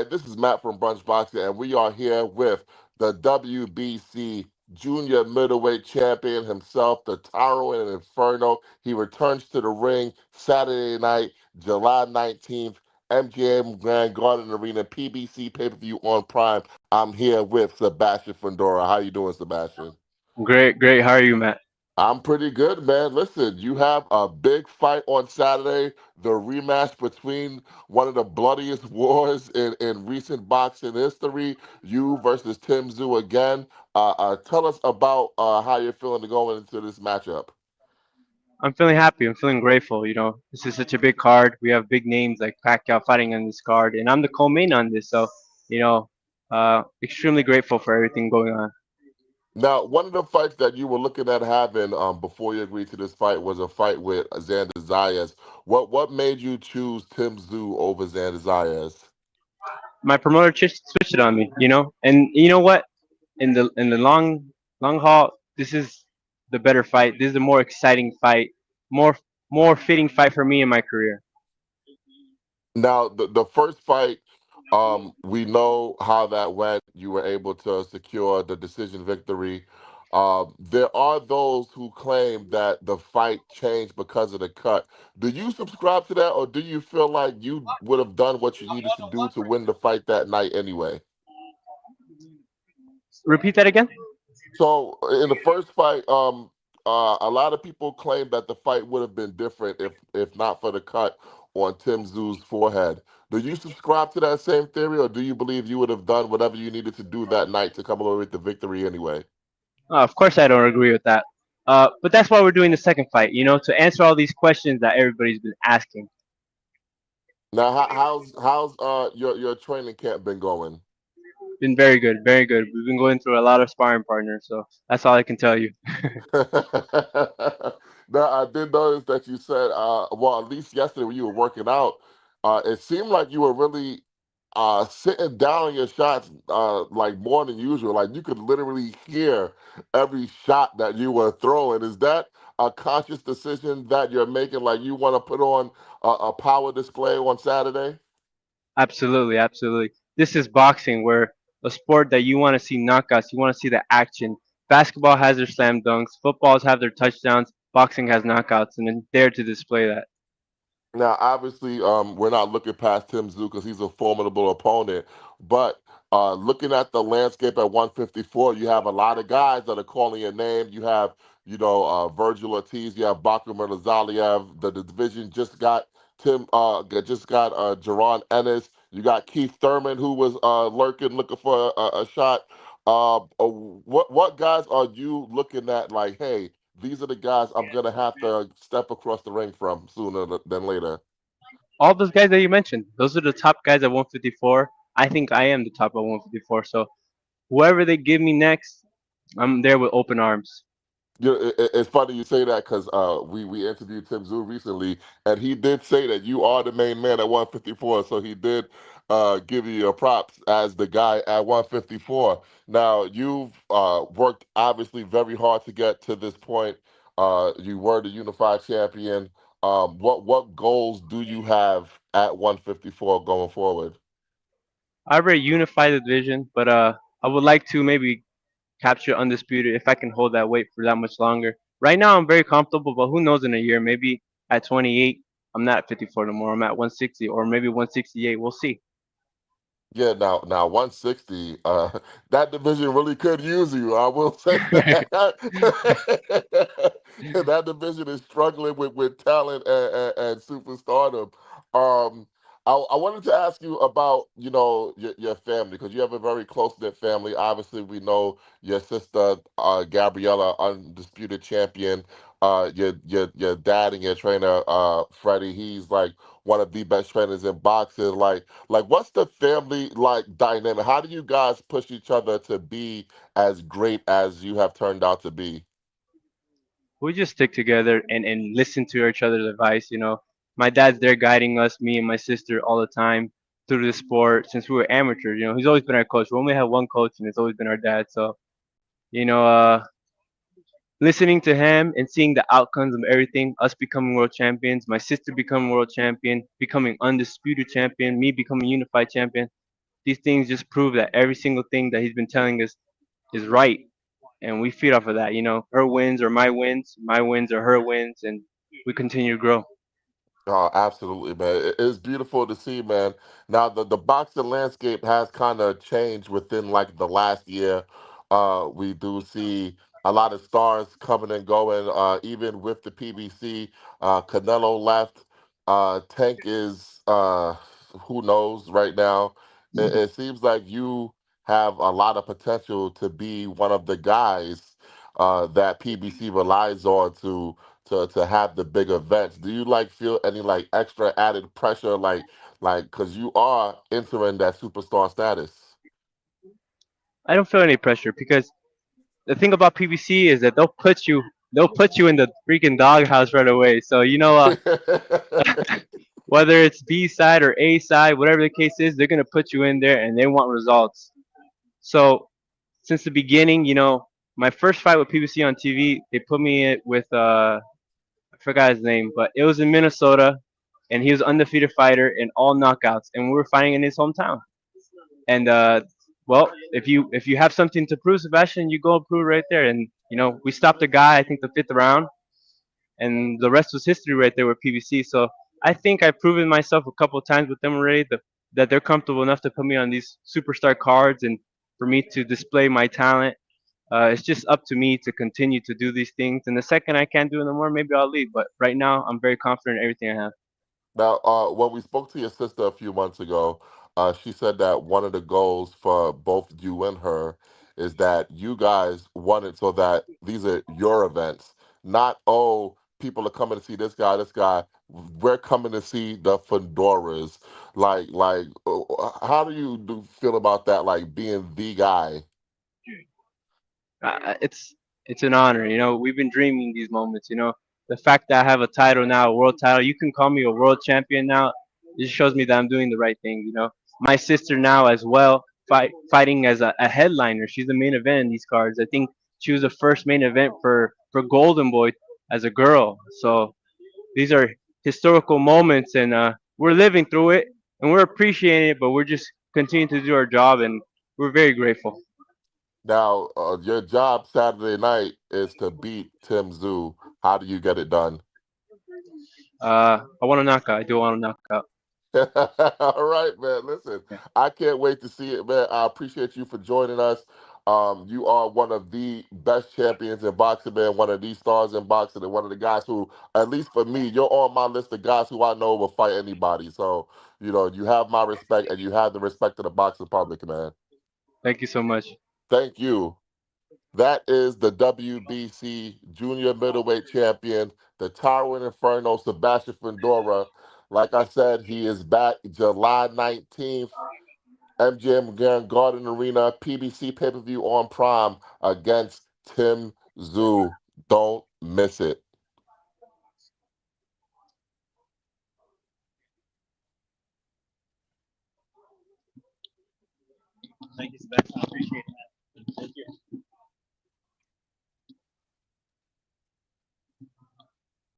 everybody. This is Matt from Brunch Boxing, and we are here with the WBC Junior Middleweight Champion himself, the Tyrant Inferno. He returns to the ring Saturday night, July 19th, MGM Grand Garden Arena, PBC pay-per-view on Prime. I'm here with Sebastian Fundora. How you doing, Sebastian? Great, great. How are you, Matt? I'm pretty good, man. Listen, you have a big fight on Saturday, the rematch between one of the bloodiest wars in recent boxing history, you versus Tim Tszyu again. Tell us about how you're feeling going into this matchup. I'm feeling happy. I'm feeling grateful. This is such a big card. We have big names like Pacquiao fighting on this card, and I'm the co-main on this. So, you know, extremely grateful for everything going on. Now, one of the fights that you were looking at having before you agreed to this fight was a fight with Xander Zayas. What made you choose Tim Tszyu over Xander Zayas? My promoter switched it on me. And you know what? In the long haul, this is the better fight. This is the more exciting fight, more more fitting fight for me in my career. Now, the first fight, we know how that went. You were able to secure the decision victory. There are those who claim that the fight changed because of the cut. Do you subscribe to that, or do you feel like you would have done what you needed to do to win the fight that night anyway? Repeat that again. So in the first fight, a lot of people claim that the fight would have been different if not for the cut on Tim Tszyu's forehead. Do you subscribe to that same theory, or do you believe you would have done whatever you needed to do that night to come away with the victory anyway? Of course, I don't agree with that. But that's why we're doing the second fight, to answer all these questions that everybody's been asking. Now, how's your training camp been going? Been very good, very good. We've been going through a lot of sparring partners, so that's all I can tell you. Now, I did notice that you said, well, at least yesterday when you were working out, it seemed like you were really sitting down on your shots like more than usual. Like you could literally hear every shot that you were throwing. Is that a conscious decision that you're making? Like you want to put on a power display on Saturday? Absolutely, absolutely. This is boxing, where a sport that you want to see knockouts, you want to see the action. Basketball has their slam dunks, footballs have their touchdowns, boxing has knockouts, and then there to display that. Now, obviously, we're not looking past Tim Tszyu because he's a formidable opponent. But looking at the landscape at 154, you have a lot of guys that are calling your name. You have, Virgil Ortiz. You have Bakr Mirzaliev. The division just got Jaron Ennis. You got Keith Thurman, who was lurking, looking for a shot. What guys are you looking at? Like, hey, these are the guys I'm gonna have to step across the ring from sooner than later. All those guys that you mentioned, those are the top guys at 154. I think I am the top at 154. So whoever they give me next, I'm there with open arms. It's funny you say that because we interviewed Tim Tszyu recently, and he did say that you are the main man at 154. So he did give you your props as the guy at 154. Now you've worked obviously very hard to get to this point. You were the unified champion. What goals do you have at 154 going forward? I already unified the division, but I would like to maybe capture undisputed if I can hold that weight for that much longer. Right now, I'm very comfortable, but who knows in a year? Maybe at 28, I'm not at 54 no more. I'm at 160 or maybe 168. We'll see. Yeah, now 160, that division really could use you. I will say that. That division is struggling with talent and superstardom. I wanted to ask you about, your family because you have a very close-knit family. Obviously, we know your sister, Gabriella, undisputed champion. Your dad and your trainer, Freddie, he's like one of the best trainers in boxing. Like, what's the family like dynamic? How do you guys push each other to be as great as you have turned out to be? We just stick together and listen to each other's advice. My dad's there guiding us, me and my sister, all the time through the sport since we were amateurs. He's always been our coach. We only have one coach, and it's always been our dad. So, you know, uh, listening to him and seeing the outcomes of everything, us becoming world champions, my sister becoming world champion, becoming undisputed champion, me becoming unified champion. these things just prove that every single thing that he's been telling us is right, and we feed off of that. Her wins are my wins are her wins, and we continue to grow. Oh, absolutely, man. It's beautiful to see, man. Now, the boxing landscape has kind of changed within like the last year. We do see a lot of stars coming and going. Even with the PBC, Canelo left. Tank is who knows right now. It seems like you have a lot of potential to be one of the guys that PBC relies on to have the big events. Do you like feel any like extra added pressure, like because you are entering that superstar status? I don't feel any pressure because the thing about PBC is that they'll put you in the freaking doghouse right away. So whether it's B side or A side, whatever the case is, they're gonna put you in there and they want results. So since the beginning, my first fight with PBC on TV, they put me in with I forgot his name, but it was in Minnesota, and he was undefeated fighter in all knockouts, and we were fighting in his hometown. And well, if you have something to prove, Sebastian, you go and prove right there. And we stopped the guy, I think the fifth round, and the rest was history right there with PBC. So I think I've proven myself a couple of times with them already that they're comfortable enough to put me on these superstar cards and for me to display my talent. It's just up to me to continue to do these things. And the second I can't do it no more, maybe I'll leave. But right now, I'm very confident in everything I have. Now, when we spoke to your sister a few months ago, she said that one of the goals for both you and her is that you guys want it so that these are your events, not, oh, people are coming to see this guy, this guy. We're coming to see the fedoras. How do you feel about that? Like being the guy. It's an honor. We've been dreaming these moments. The fact that I have a title now, a world title, you can call me a world champion now. It just shows me that I'm doing the right thing. My sister now as well, fighting as a headliner. She's the main event in these cards. I think she was the first main event for Golden Boy as a girl. So these are historical moments, and we're living through it, and we're appreciating it. But we're just continuing to do our job, and we're very grateful. Now, your job Saturday night is to beat Tim Zoo. How do you get it done? I want to knock out. I do want to knock out. All right, man. Listen, Yeah. I can't wait to see it, man. I appreciate you for joining us. You are one of the best champions in boxing, man. One of the stars in boxing, and one of the guys who, at least for me, you're on my list of guys who I know will fight anybody. So, you have my respect, and you have the respect of the boxing public, man. Thank you so much. Thank you. That is the WBC Junior Middleweight Champion, the Towering Inferno, Sebastian Fundora. Like I said, he is back July 19th, MGM Grand Garden Arena, PBC pay per view on Prime against Tim Zoo. Don't miss it. Thank you, Sebastian. I appreciate it.